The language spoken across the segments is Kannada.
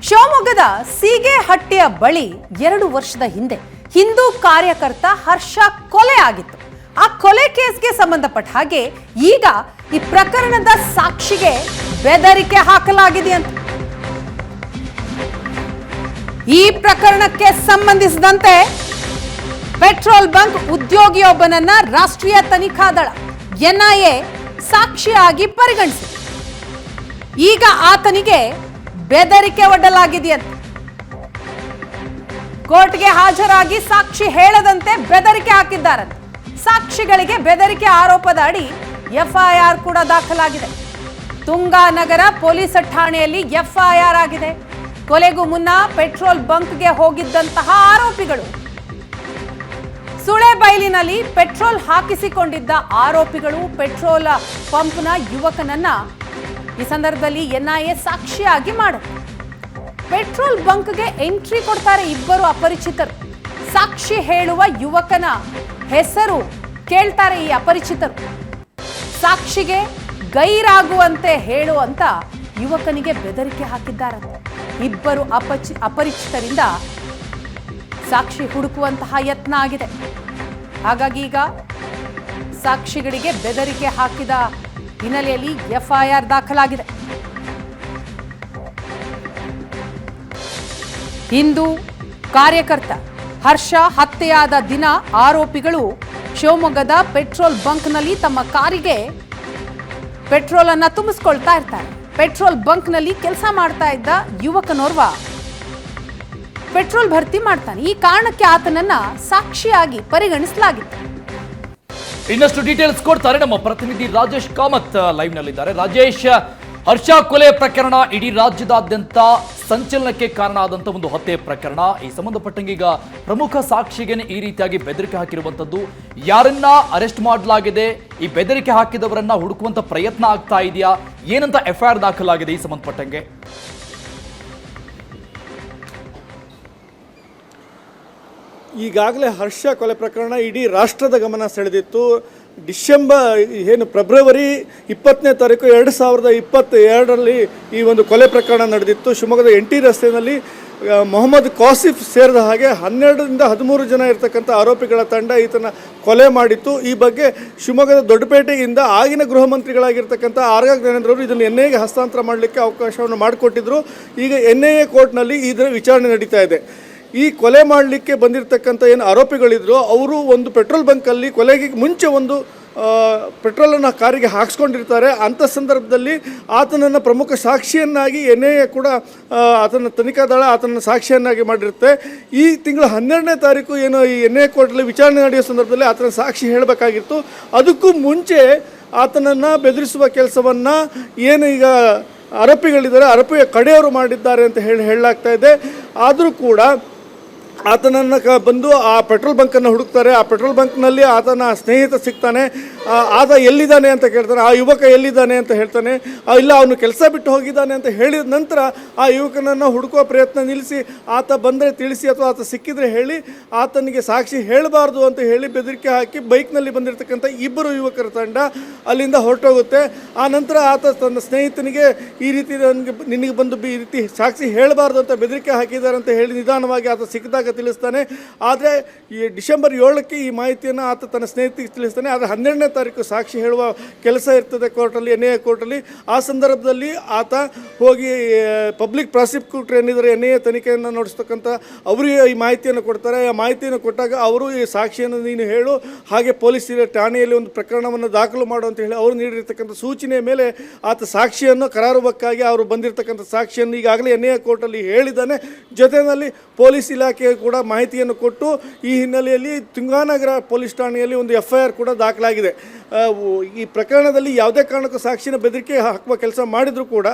ಶಿವಮೊಗ್ಗದ ಸೀಗೆಹಟ್ಟಿಯ ಬಳಿ 2 ವರ್ಷದ ಹಿಂದೆ ಹಿಂದೂ ಕಾರ್ಯಕರ್ತ ಹರ್ಷ ಕೊಲೆ ಆಗಿತ್ತು. ಆ ಕೊಲೆ ಕೇಸ್ಗೆ ಸಂಬಂಧಪಟ್ಟ ಹಾಗೆ ಈಗ ಈ ಪ್ರಕರಣದ ಸಾಕ್ಷಿಗೆ ಬೆದರಿಕೆ ಹಾಕಲಾಗಿದೆ ಅಂತ. ಈ ಪ್ರಕರಣಕ್ಕೆ ಸಂಬಂಧಿಸಿದಂತೆ ಪೆಟ್ರೋಲ್ ಬಂಕ್ ಉದ್ಯೋಗಿಯೊಬ್ಬನನ್ನ ರಾಷ್ಟ್ರೀಯ ತನಿಖಾ ದಳ ಎನ್ಐಎ ಸಾಕ್ಷಿಯಾಗಿ ಪರಿಗಣಿಸಿದೆ. ಈಗ ಆತನಿಗೆ ಬೆದರಿಕೆ ಒಡ್ಡಲಾಗಿದೆಯಂತೆ. ಕೋರ್ಟ್ಗೆ ಹಾಜರಾಗಿ ಸಾಕ್ಷಿ ಹೇಳದಂತೆ ಬೆದರಿಕೆ ಹಾಕಿದ್ದಾರಂತೆ. ಸಾಕ್ಷಿಗಳಿಗೆ ಬೆದರಿಕೆ ಆರೋಪದ ಅಡಿ ಎಫ್ಐಆರ್ ಕೂಡ ದಾಖಲಾಗಿದೆ. ತುಂಗಾನಗರ ಪೊಲೀಸ್ ಠಾಣೆಯಲ್ಲಿ ಎಫ್ಐಆರ್ ಆಗಿದೆ. ಕೊಲೆಗೂ ಮುನ್ನ ಪೆಟ್ರೋಲ್ ಬಂಕ್ಗೆ ಹೋಗಿದ್ದಂತಹ ಆರೋಪಿಗಳು ಸುಳೆಬೈಲಿನಲ್ಲಿ ಪೆಟ್ರೋಲ್ ಹಾಕಿಸಿಕೊಂಡಿದ್ದ ಆರೋಪಿಗಳು ಪೆಟ್ರೋಲ್ ಪಂಪ್ನ ಯುವಕನನ್ನ ಈ ಸಂದರ್ಭದಲ್ಲಿ ಎನ್ಐಎ ಸಾಕ್ಷಿಯಾಗಿ ಮಾಡುತ್ತೆ. ಪೆಟ್ರೋಲ್ ಬಂಕ್ಗೆ ಎಂಟ್ರಿ ಕೊಡ್ತಾರೆ ಇಬ್ಬರು ಅಪರಿಚಿತರು. ಸಾಕ್ಷಿ ಹೇಳುವ ಯುವಕನ ಹೆಸರು ಕೇಳ್ತಾರೆ ಈ ಅಪರಿಚಿತರು. ಸಾಕ್ಷಿಗೆ ಗೈರಾಗುವಂತೆ ಹೇಳುವಂತ ಯುವಕನಿಗೆ ಬೆದರಿಕೆ ಹಾಕಿದ್ದಾರಂತೆ. ಇಬ್ಬರು ಅಪರಿಚಿತರಿಂದ ಸಾಕ್ಷಿ ಹುಡುಕುವಂತಹ ಯತ್ನ ಆಗಿದೆ. ಹಾಗಾಗಿ ಈಗ ಸಾಕ್ಷಿಗಳಿಗೆ ಬೆದರಿಕೆ ಹಾಕಿದ ಹಿನ್ನೆಲೆಯಲ್ಲಿ ಎಫ್ಐಆರ್ ದಾಖಲಾಗಿದೆ. ಹಿಂದೂ ಕಾರ್ಯಕರ್ತ ಹರ್ಷ ಹತ್ಯೆಯಾದ ದಿನ ಆರೋಪಿಗಳು ಶಿವಮೊಗ್ಗದ ಪೆಟ್ರೋಲ್ ಬಂಕ್ನಲ್ಲಿ ತಮ್ಮ ಕಾರಿಗೆ ಪೆಟ್ರೋಲ್ ಅನ್ನ ತುಂಬಿಸ್ಕೊಳ್ತಾ ಇರ್ತಾರೆ. ಪೆಟ್ರೋಲ್ ಬಂಕ್ನಲ್ಲಿ ಕೆಲಸ ಮಾಡ್ತಾ ಇದ್ದ ಯುವಕನೋರ್ವ ಪೆಟ್ರೋಲ್ ಭರ್ತಿ ಮಾಡ್ತಾನೆ. ಈ ಕಾರಣಕ್ಕೆ ಆತನನ್ನ ಸಾಕ್ಷಿಯಾಗಿ ಪರಿಗಣಿಸಲಾಗಿತ್ತು. ಇನ್ನಷ್ಟು ಡೀಟೇಲ್ಸ್ ಕೊಡ್ತಾರೆ ನಮ್ಮ ಪ್ರತಿನಿಧಿ ರಾಜೇಶ್ ಕಾಮತ್ ಲೈವ್ ನಲ್ಲಿದ್ದಾರೆ. ರಾಜೇಶ್, ಹರ್ಷ ಕೊಲೆ ಪ್ರಕರಣ ಇಡೀ ರಾಜ್ಯದಾದ್ಯಂತ ಸಂಚಲನಕ್ಕೆ ಕಾರಣ ಆದಂತ ಒಂದು ಹತ್ಯೆ ಪ್ರಕರಣ. ಈ ಸಂಬಂಧಪಟ್ಟಂಗೆ ಈಗ ಪ್ರಮುಖ ಸಾಕ್ಷಿಗೆ ಈ ರೀತಿಯಾಗಿ ಬೆದರಿಕೆ ಹಾಕಿರುವಂತದ್ದು. ಯಾರನ್ನ ಅರೆಸ್ಟ್ ಮಾಡಲಾಗಿದೆ? ಈ ಬೆದರಿಕೆ ಹಾಕಿದವರನ್ನ ಹುಡುಕುವಂತ ಪ್ರಯತ್ನ ಆಗ್ತಾ ಇದೆಯಾ? ಏನಂತ ಎಫ್ಐಆರ್ ದಾಖಲಾಗಿದೆ ಈ ಸಂಬಂಧಪಟ್ಟಂಗೆ? ಈಗಾಗಲೇ ಹರ್ಷ ಕೊಲೆ ಪ್ರಕರಣ ಇಡೀ ರಾಷ್ಟ್ರದ ಗಮನ ಸೆಳೆದಿತ್ತು. ಫೆಬ್ರವರಿ 20ನೇ ತಾರೀಕು 2022ರಲ್ಲಿ ಈ ಒಂದು ಕೊಲೆ ಪ್ರಕರಣ ನಡೆದಿತ್ತು. ಶಿವಮೊಗ್ಗದ NT ರಸ್ತೆಯಲ್ಲಿ ಮೊಹಮ್ಮದ್ ಕಾಸಿಫ್ ಸೇರಿದ ಹಾಗೆ 12ರಿಂದ 13 ಜನ ಇರತಕ್ಕಂಥ ಆರೋಪಿಗಳ ತಂಡ ಈತನ ಕೊಲೆ ಮಾಡಿತ್ತು. ಈ ಬಗ್ಗೆ ಶಿವಮೊಗ್ಗದ ದೊಡ್ಡಪೇಟೆಯಿಂದ ಆಗಿನ ಗೃಹ ಮಂತ್ರಿಗಳಾಗಿರ್ತಕ್ಕಂಥ ಆರ್ಗ ಜ್ಞಾನೇಂದ್ರ ಅವರು ಇದನ್ನು NIAಗೆ ಹಸ್ತಾಂತರ ಮಾಡಲಿಕ್ಕೆ ಅವಕಾಶವನ್ನು ಮಾಡಿಕೊಟ್ಟಿದ್ದರು. ಈಗ NIA ಕೋರ್ಟ್ನಲ್ಲಿ ಇದರ ವಿಚಾರಣೆ ನಡೀತಾ ಇದೆ. ಈ ಕೊಲೆ ಮಾಡಲಿಕ್ಕೆ ಬಂದಿರತಕ್ಕಂಥ ಏನು ಆರೋಪಿಗಳಿದ್ರು ಅವರು ಒಂದು ಪೆಟ್ರೋಲ್ ಬಂಕಲ್ಲಿ ಕೊಲೆಗೆ ಮುಂಚೆ ಒಂದು ಪೆಟ್ರೋಲನ್ನು ಕಾರಿಗೆ ಹಾಕ್ಸ್ಕೊಂಡಿರ್ತಾರೆ. ಅಂಥ ಸಂದರ್ಭದಲ್ಲಿ ಆತನನ್ನು ಪ್ರಮುಖ ಸಾಕ್ಷಿಯನ್ನಾಗಿ NIA ಕೂಡ ಆತನ ತನಿಖಾ ದಳ ಆತನ ಸಾಕ್ಷಿಯನ್ನಾಗಿ ಮಾಡಿರುತ್ತೆ. ಈ ತಿಂಗಳ 12ನೇ ತಾರೀಕು ಏನು ಈ NIA ಕೋರ್ಟಲ್ಲಿ ವಿಚಾರಣೆ ನಡೆಯೋ ಸಂದರ್ಭದಲ್ಲಿ ಆತನ ಸಾಕ್ಷಿ ಹೇಳಬೇಕಾಗಿತ್ತು. ಅದಕ್ಕೂ ಮುಂಚೆ ಆತನನ್ನು ಬೆದರಿಸುವ ಕೆಲಸವನ್ನು ಏನು ಈಗ ಆರೋಪಿಗಳಿದ್ದಾರೆ ಆರೋಪಿಯ ಕಡೆಯವರು ಮಾಡಿದ್ದಾರೆ ಅಂತ ಹೇಳಲಾಗ್ತಾ ಇದೆ. ಆದರೂ ಕೂಡ ಆತನನ್ನು ಬಂದು ಆ ಪೆಟ್ರೋಲ್ ಬಂಕನ್ನು ಹುಡುಕ್ತಾರೆ. ಆ ಪೆಟ್ರೋಲ್ ಬಂಕ್ನಲ್ಲಿ ಆತನ ಸ್ನೇಹಿತ ಸಿಗ್ತಾನೆ. ಆತ ಎಲ್ಲಿದ್ದಾನೆ ಅಂತ ಕೇಳ್ತಾನೆ. ಆ ಯುವಕ ಎಲ್ಲಿದ್ದಾನೆ ಅಂತ ಹೇಳ್ತಾನೆ. ಇಲ್ಲ, ಅವನು ಕೆಲಸ ಬಿಟ್ಟು ಹೋಗಿದ್ದಾನೆ ಅಂತ ಹೇಳಿದ ನಂತರ ಆ ಯುವಕನನ್ನು ಹುಡುಕುವ ಪ್ರಯತ್ನ ನಿಲ್ಲಿಸಿ ಆತ ಬಂದರೆ ತಿಳಿಸಿ ಅಥವಾ ಆತ ಸಿಕ್ಕಿದರೆ ಹೇಳಿ ಆತನಿಗೆ ಸಾಕ್ಷಿ ಹೇಳಬಾರ್ದು ಅಂತ ಹೇಳಿ ಬೆದರಿಕೆ ಹಾಕಿ ಬೈಕ್ನಲ್ಲಿ ಬಂದಿರತಕ್ಕಂಥ ಇಬ್ಬರು ಯುವಕರ ತಂಡ ಅಲ್ಲಿಂದ ಹೊರಟೋಗುತ್ತೆ. ಆ ನಂತರ ಆತ ತನ್ನ ಸ್ನೇಹಿತನಿಗೆ ಈ ರೀತಿ ನಿನಗೆ ಬಂದು ಈ ರೀತಿ ಸಾಕ್ಷಿ ಹೇಳಬಾರ್ದು ಅಂತ ಬೆದರಿಕೆ ಹಾಕಿದ್ದಾರೆ ಅಂತ ಹೇಳಿ ನಿಧಾನವಾಗಿ ಆತ ಸಿಕ್ಕಿದಾಗ ತಿಳಿಸ್ತಾನೆ. ಆದರೆ ಈ ಡಿಸೆಂಬರ್ 7ಕ್ಕೆ ಈ ಮಾಹಿತಿಯನ್ನು ಆತ ತನ್ನ ಸ್ನೇಹಿತರಿಗೆ ತಿಳಿಸ್ತಾನೆ. ಆದರೆ 12ನೇ ತಾರೀಕು ಸಾಕ್ಷಿ ಹೇಳುವ ಕೆಲಸ ಇರ್ತದೆ ಕೋರ್ಟಲ್ಲಿ, NIA ಕೋರ್ಟಲ್ಲಿ. ಆ ಸಂದರ್ಭದಲ್ಲಿ ಆತ ಹೋಗಿ ಪಬ್ಲಿಕ್ ಪ್ರಾಸಿಕ್ಯೂಟರ್ ಏನಿದ್ದಾರೆ NIA ತನಿಖೆಯನ್ನು ನಡೆಸ್ತಕ್ಕಂಥ ಅವರಿಗೆ ಈ ಮಾಹಿತಿಯನ್ನು ಕೊಡ್ತಾರೆ. ಆ ಮಾಹಿತಿಯನ್ನು ಕೊಟ್ಟಾಗ ಅವರು ಈ ಸಾಕ್ಷಿಯನ್ನು ನೀನು ಹೇಳು, ಹಾಗೆ ಪೊಲೀಸ್ ಠಾಣೆಯಲ್ಲಿ ಒಂದು ಪ್ರಕರಣವನ್ನು ದಾಖಲು ಮಾಡು ಅಂತ ಹೇಳಿ ಅವರು ನೀಡಿರ್ತಕ್ಕಂಥ ಸೂಚನೆಯ ಮೇಲೆ ಆತ ಸಾಕ್ಷಿಯನ್ನು ಕರಾರುವಕ್ಕಾಗಿ ಅವರು ಬಂದಿರತಕ್ಕಂಥ ಸಾಕ್ಷಿಯನ್ನು ಈಗಾಗಲೇ NIA ಕೋರ್ಟಲ್ಲಿ ಹೇಳಿದ್ದಾನೆ. ಜೊತೆಯಲ್ಲಿ ಪೊಲೀಸ್ ಇಲಾಖೆ ಕೂಡ ಮಾಹಿತಿಯನ್ನು ಕೊಟ್ಟು ಈ ಹಿನ್ನೆಲೆಯಲ್ಲಿ ತುಂಗಾನಗರ ಪೊಲೀಸ್ ಠಾಣೆಯಲ್ಲಿ ಒಂದು FIR ಕೂಡ ದಾಖಲಾಗಿದೆ. ಈ ಪ್ರಕರಣದಲ್ಲಿ ಯಾವುದೇ ಕಾರಣಕ್ಕೂ ಸಾಕ್ಷಿನ ಬೆದರಿಕೆ ಹಾಕುವ ಕೆಲಸ ಮಾಡಿದರೂ ಕೂಡ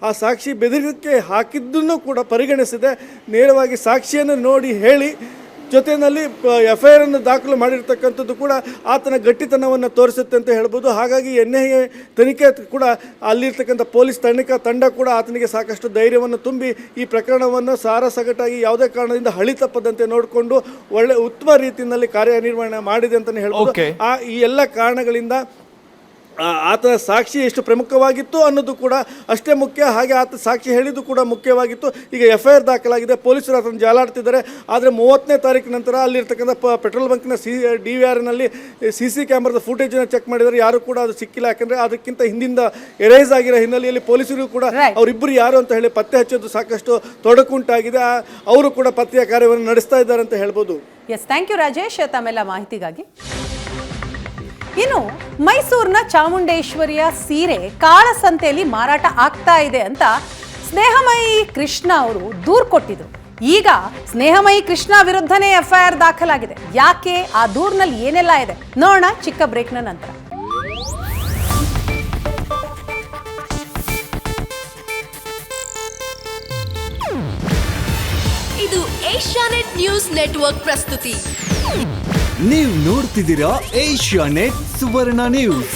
ಆ ಸಾಕ್ಷಿ ಬೆದರಿಕೆ ಹಾಕಿದ್ದನ್ನು ಕೂಡ ಪರಿಗಣಿಸಿದೆ. ನೇರವಾಗಿ ಸಾಕ್ಷಿಯನ್ನು ನೋಡಿ ಹೇಳಿ ಜೊತೆಯಲ್ಲಿ FIR ಅನ್ನು ದಾಖಲು ಮಾಡಿರ್ತಕ್ಕಂಥದ್ದು ಕೂಡ ಆತನ ಗಟ್ಟಿತನವನ್ನು ತೋರಿಸುತ್ತೆ ಅಂತ ಹೇಳ್ಬೋದು. ಹಾಗಾಗಿ NIA ತನಿಖೆ ಕೂಡ ಅಲ್ಲಿರ್ತಕ್ಕಂಥ ಪೊಲೀಸ್ ತನಿಖಾ ತಂಡ ಕೂಡ ಆತನಿಗೆ ಸಾಕಷ್ಟು ಧೈರ್ಯವನ್ನು ತುಂಬಿ ಈ ಪ್ರಕರಣವನ್ನು ಸಾರಾಸಗಟಾಗಿ ಯಾವುದೇ ಕಾರಣದಿಂದ ಹಳಿ ತಪ್ಪದಂತೆ ನೋಡಿಕೊಂಡು ಉತ್ತಮ ರೀತಿಯಲ್ಲಿ ಕಾರ್ಯನಿರ್ವಹಣೆ ಮಾಡಿದೆ ಅಂತಲೇ ಹೇಳ್ಬೋದು. ಈ ಎಲ್ಲ ಕಾರಣಗಳಿಂದ ಆತನ ಸಾಕ್ಷಿ ಎಷ್ಟು ಪ್ರಮುಖವಾಗಿತ್ತು ಅನ್ನೋದು ಕೂಡ ಅಷ್ಟೇ ಮುಖ್ಯ. ಹಾಗೆ ಆತ ಸಾಕ್ಷಿ ಹೇಳಿದ್ದು ಕೂಡ ಮುಖ್ಯವಾಗಿತ್ತು. ಈಗ FIR ದಾಖಲಾಗಿದೆ, ಪೊಲೀಸರು ಅದನ್ನು ಜಾಲಾಡ್ತಿದ್ದಾರೆ. ಆದರೆ 30ನೇ ತಾರೀಕು ನಂತರ ಅಲ್ಲಿರ್ತಕ್ಕಂಥ ಪೆಟ್ರೋಲ್ ಬಂಕ್ನ DVRನಲ್ಲಿ CC ಕ್ಯಾಮ್ರಾದ ಫುಟೇಜನ್ನು ಚೆಕ್ ಮಾಡಿದರೆ ಯಾರು ಕೂಡ ಅದು ಸಿಕ್ಕಿಲ್ಲ. ಯಾಕಂದರೆ ಅದಕ್ಕಿಂತ ಹಿಂದಿಂದ ಎರೇಸ್ ಆಗಿರೋ ಹಿನ್ನೆಲೆಯಲ್ಲಿ ಪೊಲೀಸರು ಕೂಡ ಅವರಿಬ್ಬರು ಯಾರು ಅಂತ ಹೇಳಿ ಪತ್ತೆ ಹಚ್ಚೋದು ಸಾಕಷ್ಟು ತೊಡಕುಂಟಾಗಿದೆ. ಅವರು ಕೂಡ ಪತ್ತೆಯ ಕಾರ್ಯವನ್ನು ನಡೆಸ್ತಾ ಇದ್ದಾರೆ ಅಂತ ಹೇಳ್ಬೋದು. ಎಸ್, ಥ್ಯಾಂಕ್ ಯು ರಾಜೇಶ್ ತಮ್ಮೆಲ್ಲ ಮಾಹಿತಿಗಾಗಿ. ಇನ್ನು ಮೈಸೂರಿನ ಚಾಮುಂಡೇಶ್ವರಿಯ ಸೀರೆ ಕಾಳಸಂತೆಯಲ್ಲಿ ಮಾರಾಟ ಆಗ್ತಾ ಇದೆ ಅಂತ ಸ್ನೇಹಮಯಿ ಕೃಷ್ಣ ಅವರು ದೂರು ಕೊಟ್ಟಿದ್ರು. ಈಗ ಸ್ನೇಹಮಯಿ ಕೃಷ್ಣ ವಿರುದ್ಧನೇ FIR ದಾಖಲಾಗಿದೆ. ಯಾಕೆ, ಆ ದೂರಿನಲ್ಲಿ ಏನೆಲ್ಲ ಇದೆ ನೋಡೋಣ ಚಿಕ್ಕ ಬ್ರೇಕ್ನ ನಂತರ. ಇದು ಏಷ್ಯಾನೆಟ್ ನ್ಯೂಸ್ ನೆಟ್ವರ್ಕ್ ಪ್ರಸ್ತುತಿ. ನೀವು ನೋಡ್ತಿದ್ದೀರಾ ಏಷ್ಯಾನೆಟ್ ಸುವರ್ಣ ನ್ಯೂಸ್.